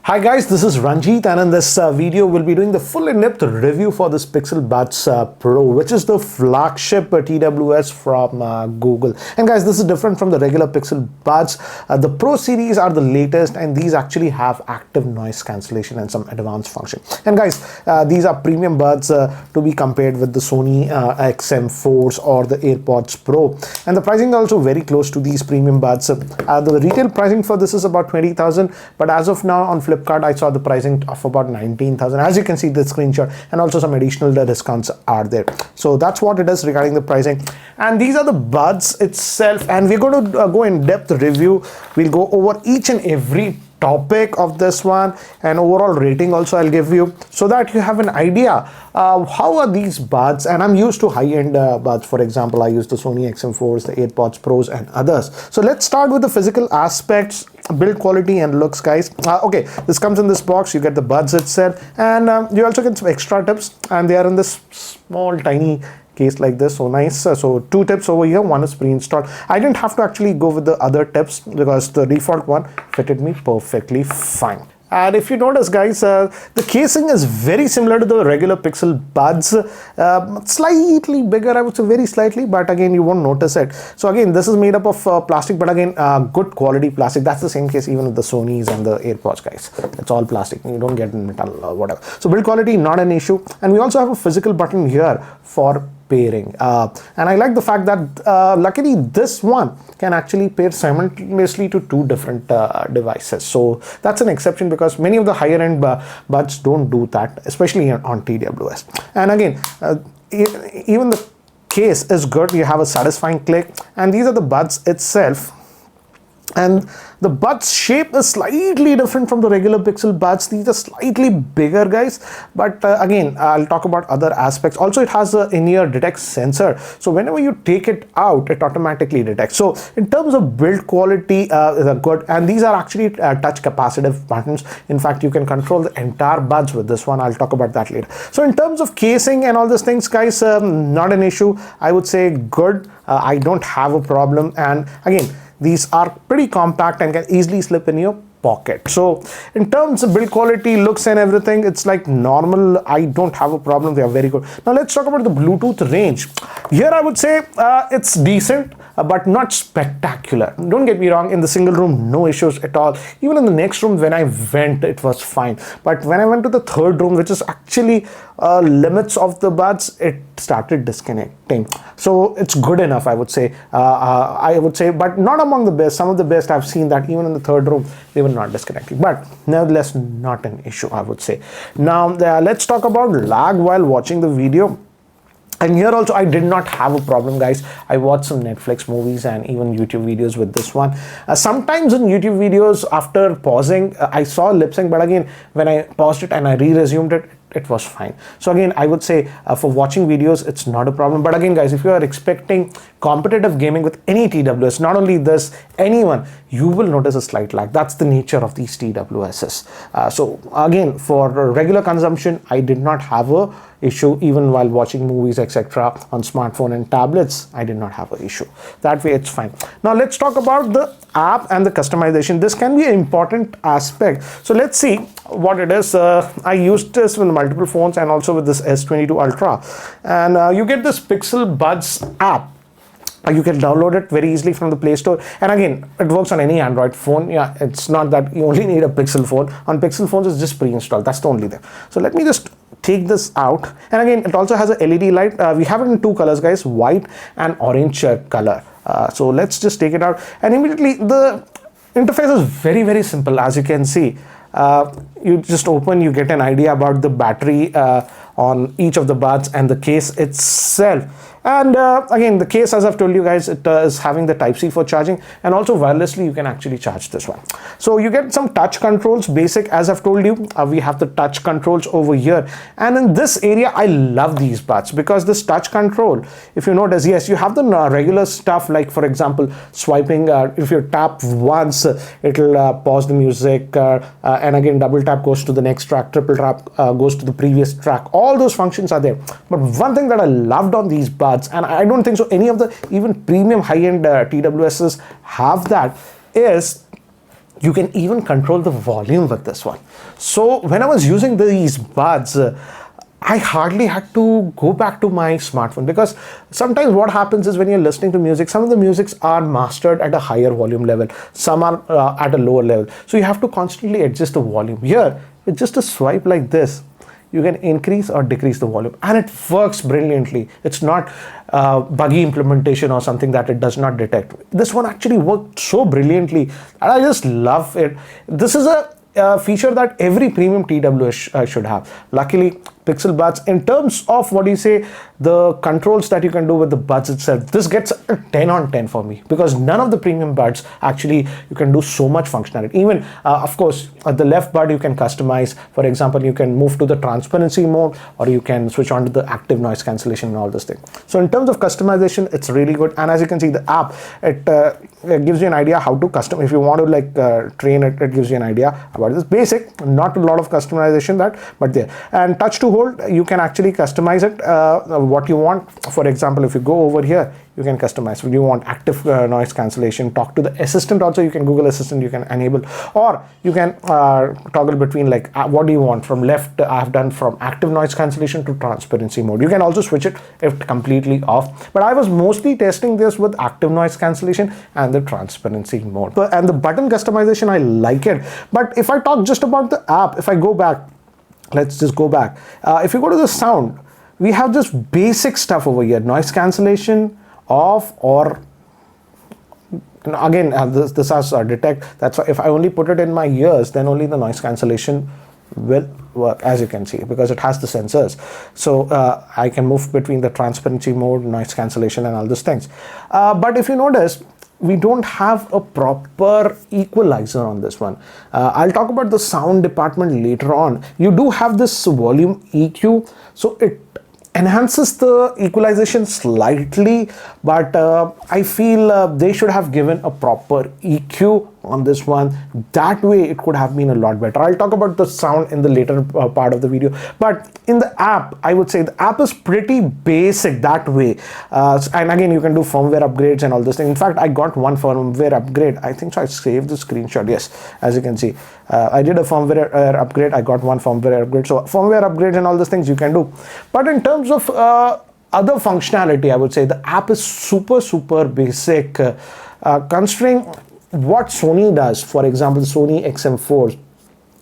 Hi guys, this is Ranjit, and in this video we'll be doing the full in-depth review for this Pixel Buds Pro, which is the flagship TWS from Google. And guys, this is different from the regular Pixel Buds. The Pro series are the latest, and these actually have active noise cancellation and some advanced function. And guys, these are premium buds to be compared with the Sony XM4s or the AirPods Pro. And the pricing is also very close to these premium buds. The retail pricing for this is about 20,000, but as of now on Flipkart I saw the pricing of about 19,000, as you can see the screenshot, and also some additional discounts are there. So that's what it is regarding the pricing. And these are the buds itself, and we're going to go in depth review. We'll go over each and every topic of this one, and overall rating also I'll give you, so that you have an idea how are these buds. And I'm used to high-end buds. For example, I use the Sony XM4s, the AirPods Pros, and others. So let's start with the physical aspects, build quality and looks, guys. Okay, this comes in this box. You get the buds itself, and you also get some extra tips, and they are in this small tiny case like this. So nice. So two tips over here, one is pre-installed. I didn't have to actually go with the other tips because the default one fitted me perfectly fine. And if you notice, guys, the casing is very similar to the regular Pixel Buds, slightly bigger, I would say, very slightly, but again you won't notice it. So again, this is made up of plastic, but again good quality plastic. That's the same case even with the Sonys and the AirPods, guys. It's all plastic, you don't get metal or whatever. So build quality, not an issue. And we also have a physical button here for pairing, and I like the fact that luckily this one can actually pair simultaneously to two different devices. So that's an exception, because many of the higher end buds don't do that, especially on TWS. And again, even the case is good. You have a satisfying click, and these are the buds itself. And the buds shape is slightly different from the regular Pixel Buds. These are slightly bigger, guys, but again I'll talk about other aspects. Also, it has an in-ear detect sensor, so whenever you take it out, it automatically detects. So in terms of build quality, they're good, and these are actually touch capacitive buttons. In fact, you can control the entire buds with this one. I'll talk about that later. So in terms of casing and all these things, guys, not an issue. I would say good. I don't have a problem, and again, these are pretty compact and can easily slip in your pocket. So in terms of build quality, looks and everything, it's like normal. I don't have a problem. They are very good. Now let's talk about the Bluetooth range. Here I would say it's decent, but not spectacular. Don't get me wrong, in the single room, no issues at all. Even in the next room when I went, it was fine. But when I went to the third room, which is actually limits of the buds, it started disconnecting. So it's good enough, I would say. But not among the best. Some of the best I've seen that even in the third room they were not disconnecting, but nevertheless not an issue, I would say. Now let's talk about lag while watching the video. And here also I did not have a problem, guys. I watched some Netflix movies and even YouTube videos with this one. Sometimes in YouTube videos, after pausing, I saw lip sync, but again when I paused it and I re-resumed it, it was fine. So again, I would say for watching videos, it's not a problem. But again, guys, if you are expecting competitive gaming with any TWS, not only this, anyone, you will notice a slight lag. That's the nature of these TWSs. So again, for regular consumption, I did not have a issue. Even while watching movies, etc., on smartphone and tablets, I did not have an issue. That way it's fine. Now let's talk about the app and the customization. This can be an important aspect. So let's see what it is. I used this with multiple phones and also with this S22 Ultra, and you get this Pixel Buds app. You can download it very easily from the Play Store, and again it works on any Android phone. Yeah, it's not that you only need a Pixel phone. On Pixel phones, it's just pre-installed. That's the only thing. So let me just take this out, and again it also has a LED light. We have it in two colors, guys, white and orange color. So let's just take it out, and immediately the interface is very, very simple. As you can see, you just open, you get an idea about the battery on each of the buds and the case itself. And again, the case, as I've told you guys, it is having the Type-C for charging, and also wirelessly you can actually charge this one. So you get some touch controls, basic, as I've told you. We have the touch controls over here, and in this area I love these buds, because this touch control, if you notice, yes, you have the regular stuff, like for example swiping. If you tap once, it'll pause the music, and again double tap goes to the next track, triple tap goes to the previous track. All those functions are there. But one thing that I loved on these buds, and I don't think so any of the even premium high-end TWSs have that, is You can even control the volume with this one. So when I was using these buds, I hardly had to go back to my smartphone, because sometimes what happens is when you're listening to music, some of the musics are mastered at a higher volume level, some are at a lower level. So you have to constantly adjust the volume. Here, with just a swipe like this, you can increase or decrease the volume, and it works brilliantly. It's not buggy implementation or something that it does not detect. This one actually worked so brilliantly, and I just love it. This is a feature that every premium TWS should have. Luckily, Pixel Buds, in terms of what do you say, the controls that you can do with the buds itself, this gets a 10 on 10 for me, because none of the premium buds actually you can do so much functionality. Even of course, at the left bud you can customize. For example, you can move to the transparency mode, or you can switch on to the active noise cancellation and all this thing. So in terms of customization, it's really good. And as you can see, the app, it gives you an idea how to custom. If you want to like train it, it gives you an idea about this. Basic, not a lot of customization but there. And touch to hold, you can actually customize it what you want. For example, if you go over here, you can customize. If you want active noise cancellation, talk to the assistant also, you can Google Assistant, you can enable, or you can toggle between like what do you want. From left, I have done from active noise cancellation to transparency mode. You can also switch it if completely off, but I was mostly testing this with active noise cancellation and the transparency mode. And the button customization, I like it. But if I talk just about the app, if I go back, let's just go back. If you go to the sound, we have just basic stuff over here. Noise cancellation off, or again this has detect. That's why if I only put it in my ears, then only the noise cancellation will work, as you can see, because it has the sensors. So I can move between the transparency mode, noise cancellation, and all these things. But if you notice, we don't have a proper equalizer on this one. I'll talk about the sound department later on. You do have this volume EQ, so it enhances the equalization slightly, but I feel they should have given a proper EQ on this one. That way it could have been a lot better. I'll talk about the sound in the later part of the video, but in the app, I would say the app is pretty basic that way. And again, you can do firmware upgrades and all this thing. In fact, I got one firmware upgrade. I think so I saved the screenshot. Yes, as you can see, I did a firmware upgrade. I got one firmware upgrade. So firmware upgrades and all these things you can do. But in terms of other functionality, I would say the app is super basic, considering what Sony does. For example, Sony XM4,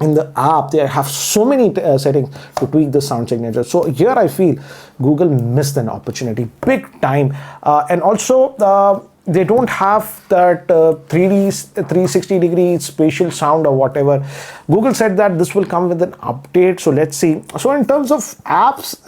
in the app they have so many settings to tweak the sound signature. So here I feel Google missed an opportunity big time. And also they don't have that 3D 360 degree spatial sound or whatever. Google said that this will come with an update, so let's see. So in terms of apps,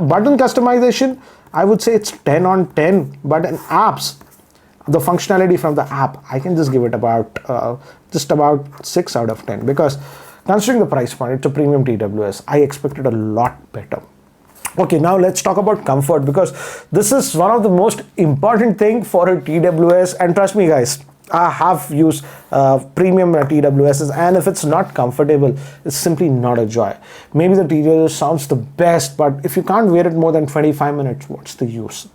button customization, I would say it's 10 on 10. But in apps, the functionality from the app, I can just give it about just about 6 out of 10, because considering the price point, it's a premium TWS. I expected a lot better. Okay, now let's talk about comfort, because this is one of the most important thing for a TWS. And trust me guys, I have used premium TWSs, and if it's not comfortable, it's simply not a joy. Maybe the TWS sounds the best, but if you can't wear it more than 25 minutes, what's the use?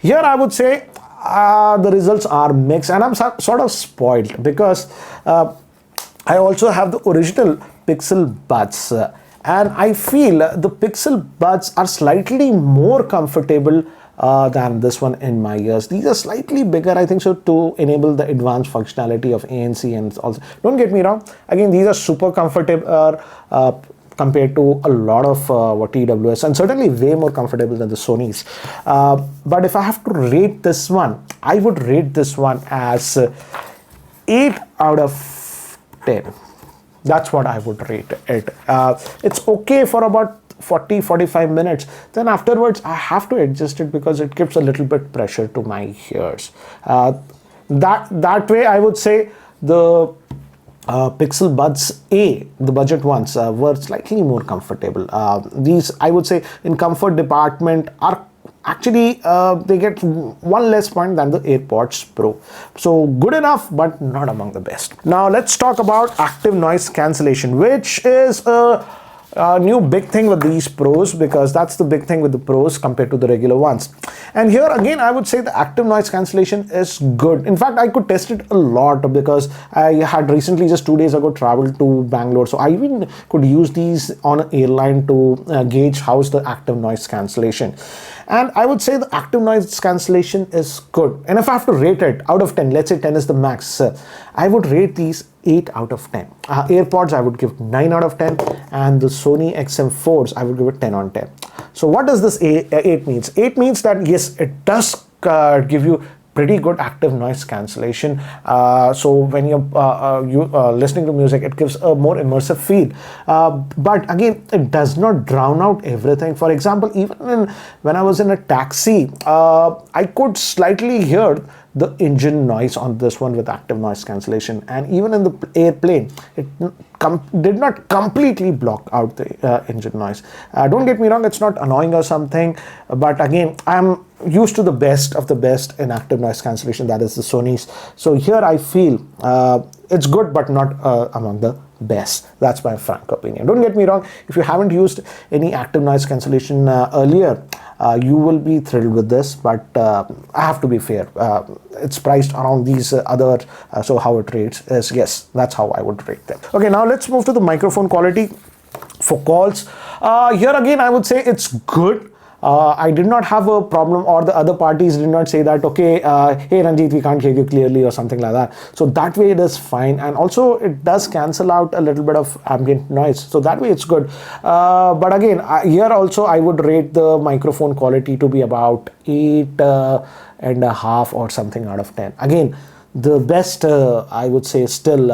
Here I would say the results are mixed, and I'm sort of spoiled, because I also have the original Pixel Buds, and I feel the Pixel Buds are slightly more comfortable than this one in my ears. These are slightly bigger, I think so, to enable the advanced functionality of ANC. And also, don't get me wrong, again, these are super comfortable compared to a lot of TWS, and certainly way more comfortable than the Sonys. But if I have to rate this one, I would rate this one as 8 out of 10. That's what I would rate it. It's okay for about 40-45 minutes. Then afterwards, I have to adjust it, because it gives a little bit pressure to my ears. That way, I would say the Pixel Buds A, the budget ones, were slightly more comfortable. These, I would say, in comfort department are actually they get one less point than the AirPods Pro. So good enough, but not among the best. Now let's talk about active noise cancellation, which is a new big thing with these pros, because that's the big thing with the pros compared to the regular ones. And here again, I would say the active noise cancellation is good. In fact, I could test it a lot because I had recently, just 2 days ago, traveled to Bangalore. So I even could use these on an airline to gauge how's the active noise cancellation. And I would say the active noise cancellation is good. And if I have to rate it out of 10, let's say 10 is the max, I would rate these 8 out of 10. AirPods, I would give 9 out of 10. And the Sony XM4s, I would give it 10 on 10. So what does this 8 means? 8 means that yes, it does give you pretty good active noise cancellation. So when you're listening to music, it gives a more immersive feel. But again, it does not drown out everything. For example, even when I was in a taxi, I could slightly hear the engine noise on this one with active noise cancellation, and even in the airplane, it did not completely block out the engine noise. Don't get me wrong, it's not annoying or something, but again, I'm used to the best of the best in active noise cancellation, that is the Sony's. So here I feel it's good, but not among the best. That's my frank opinion. Don't get me wrong, if you haven't used any active noise cancellation earlier, you will be thrilled with this, but I have to be fair. It's priced around these other, so how it rates is, yes, that's how I would rate them. Okay, now let's move to the microphone quality for calls. Here again, I would say it's good. I did not have a problem, or the other parties did not say that, okay, hey Ranjit, we can't hear you clearly or something like that. So that way it is fine. And also it does cancel out a little bit of ambient noise. So that way it's good. But again, here also I would rate the microphone quality to be about 8.5 or something out of 10. Again, the best I would say still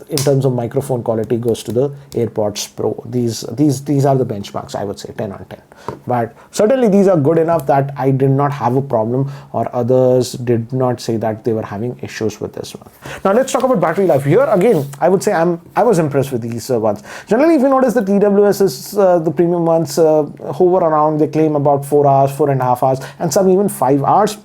in terms of microphone quality goes to the AirPods Pro. These are the benchmarks, I would say 10 on 10. But certainly these are good enough that I did not have a problem, or others did not say that they were having issues with this one. Now let's talk about battery life. Here again, I would say I was impressed with these ones. Generally, if you notice, the TWS is the premium ones hover around, they claim about 4 hours, 4.5 hours, and some even 5 hours.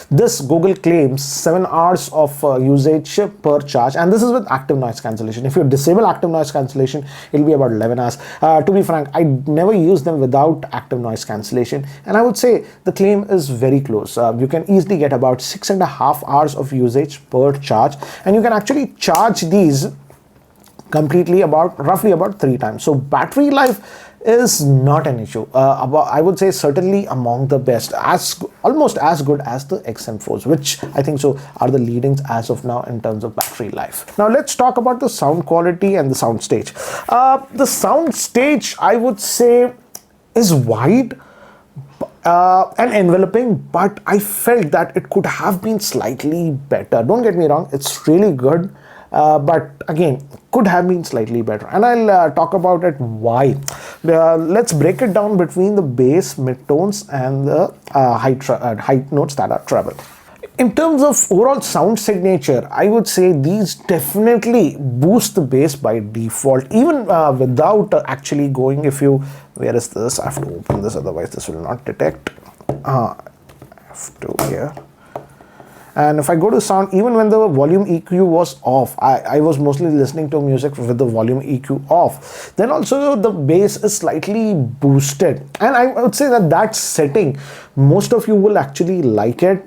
This Google claims 7 hours of usage per charge, and this is with active noise cancellation. If you disable active noise cancellation, it'll be about 11 hours. To be frank, I never use them without active noise cancellation, and I would say the claim is very close. You can easily get about 6.5 hours of usage per charge, and you can actually charge these completely roughly about 3 times. So battery life is not an issue. I would say certainly among the best, almost as good as the XM4s, which I think so are the leadings as of now in terms of battery life. Now let's talk about the sound quality and the sound stage. The sound stage, I would say, is wide and enveloping, but I felt that it could have been slightly better. Don't get me wrong, it's really good. But again, could have been slightly better, and I'll talk about it why. Let's break it down between the bass, mid-tones, and the high notes that are treble. In terms of overall sound signature, I would say these definitely boost the bass by default, even without actually going. Where is this? I have to open this, otherwise this will not detect. I have to here. And if I go to sound, even when the volume EQ was off, I was mostly listening to music with the volume EQ off. Then also the bass is slightly boosted. And I would say that setting, most of you will actually like it.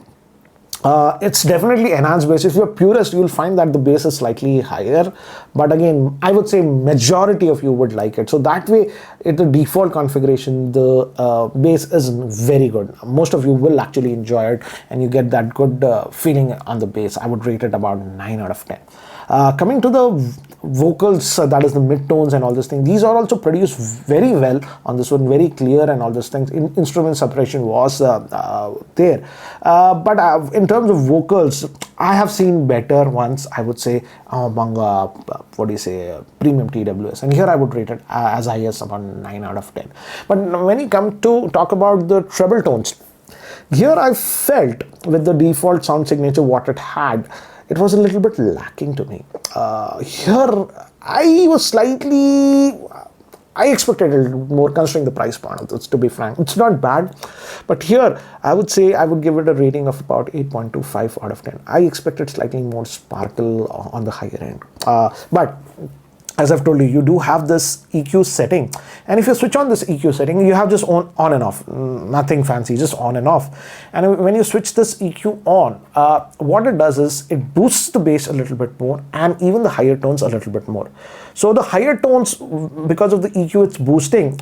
It's definitely enhanced bass. If you're a purist, you'll find that the bass is slightly higher, but again, I would say majority of you would like it. So that way, at the default configuration, the bass is very good. Most of you will actually enjoy it, and you get that good feeling on the bass. I would rate it about 9 out of 10. Coming to the vocals, that is the mid-tones and all this thing, these are also produced very well on this one, very clear and all those things. Instrument separation was there, but in terms of vocals, I have seen better ones, I would say, among premium TWS, and here I would rate it as high as about 9 out of 10. But when you come to talk about the treble tones, here I felt with the default sound signature what it had, it was a little bit lacking to me. Here, I expected a little more considering the price point of this, to be frank. It's not bad, but here, I would say I would give it a rating of about 8.25 out of 10. I expected slightly more sparkle on the higher end. But as I've told you, you do have this EQ setting, and if you switch on this EQ setting, you have just on and off, nothing fancy, just on and off. And when you switch this EQ on, what it does is it boosts the bass a little bit more, and even the higher tones a little bit more. So the higher tones, because of the EQ it's boosting,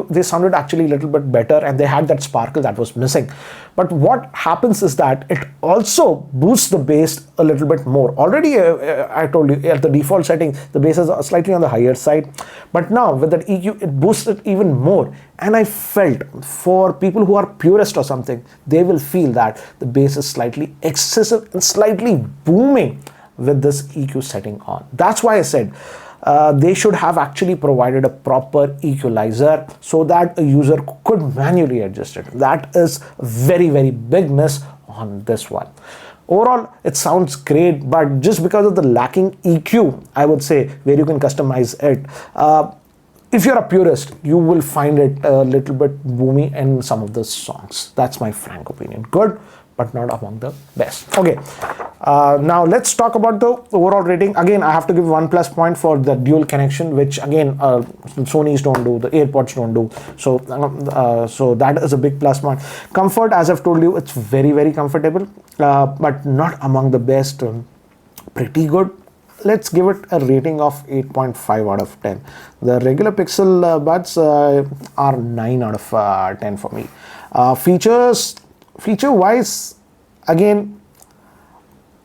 they sounded actually a little bit better, and they had that sparkle that was missing. But what happens is that it also boosts the bass a little bit more. Already I told you at the default setting the bass is slightly on the higher side, but now with that EQ it boosts it even more. And I felt for people who are purist or something, they will feel that the bass is slightly excessive and slightly booming with this EQ setting on. That's why I said they should have actually provided a proper equalizer so that a user could manually adjust it. That is a very, very big miss on this one. Overall, it sounds great, but just because of the lacking EQ, I would say, where you can customize it, if you're a purist, you will find it a little bit boomy in some of the songs. That's my frank opinion. Good, but not among the best. Okay, now let's talk about the overall rating. Again, I have to give 1+ point for the dual connection, which again Sony's don't do, the AirPods don't do. So that is a big plus point. Comfort, as I've told you, it's very, very comfortable, but not among the best. Pretty good. Let's give it a rating of 8.5 out of 10. The regular Pixel Buds are 9 out of 10 for me. Feature wise, again,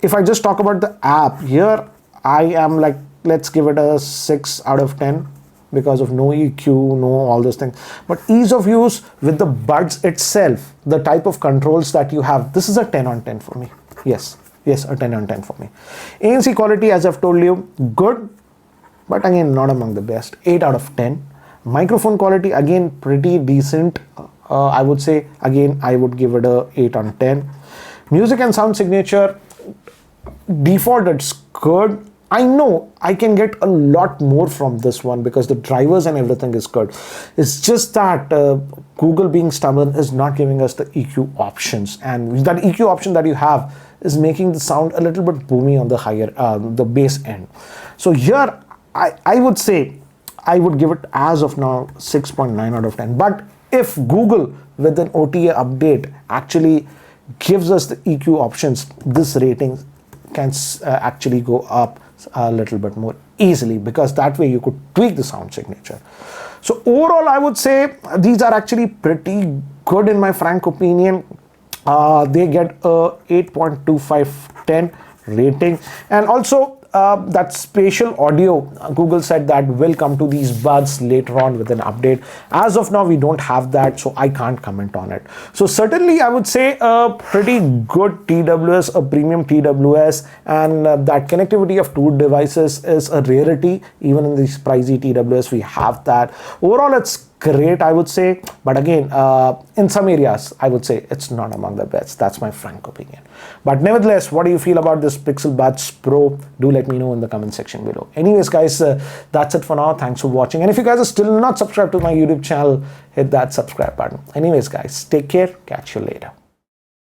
if I just talk about the app here, I am like, let's give it a 6 out of 10 because of no EQ, no all those things. But ease of use with the buds itself, the type of controls that you have, this is a 10 on 10 for me. Yes, a 10 on 10 for me. ANC quality, as I've told you, good, but again, not among the best. 8 out of 10. Microphone quality, again, pretty decent. I would say, again, I would give it a 8 on 10. Music and sound signature, default, it's good. I know I can get a lot more from this one because the drivers and everything is good. It's just that Google, being stubborn, is not giving us the EQ options, and that EQ option that you have is making the sound a little bit boomy on the higher, the bass end. So here, I would say, I would give it as of now 6.9 out of 10. But if Google with an OTA update actually gives us the EQ options, this rating can actually go up a little bit more easily, because that way you could tweak the sound signature. So overall, I would say these are actually pretty good in my frank opinion. They get a 8.25/10 rating, and also that spatial audio, Google said that will come to these buds later on with an update. As of now, we don't have that, so I can't comment on it. So certainly I would say a pretty good TWS, a premium TWS, and that connectivity of two devices is a rarity. Even in these pricey TWS, we have that. Overall, it's great, I would say, but again, in some areas, I would say it's not among the best. That's my frank opinion. But nevertheless, what do you feel about this Pixel Buds Pro? Do let me know in the comment section below. Anyways, guys, that's it for now. Thanks for watching. And if you guys are still not subscribed to my YouTube channel, hit that subscribe button. Anyways, guys, take care. Catch you later.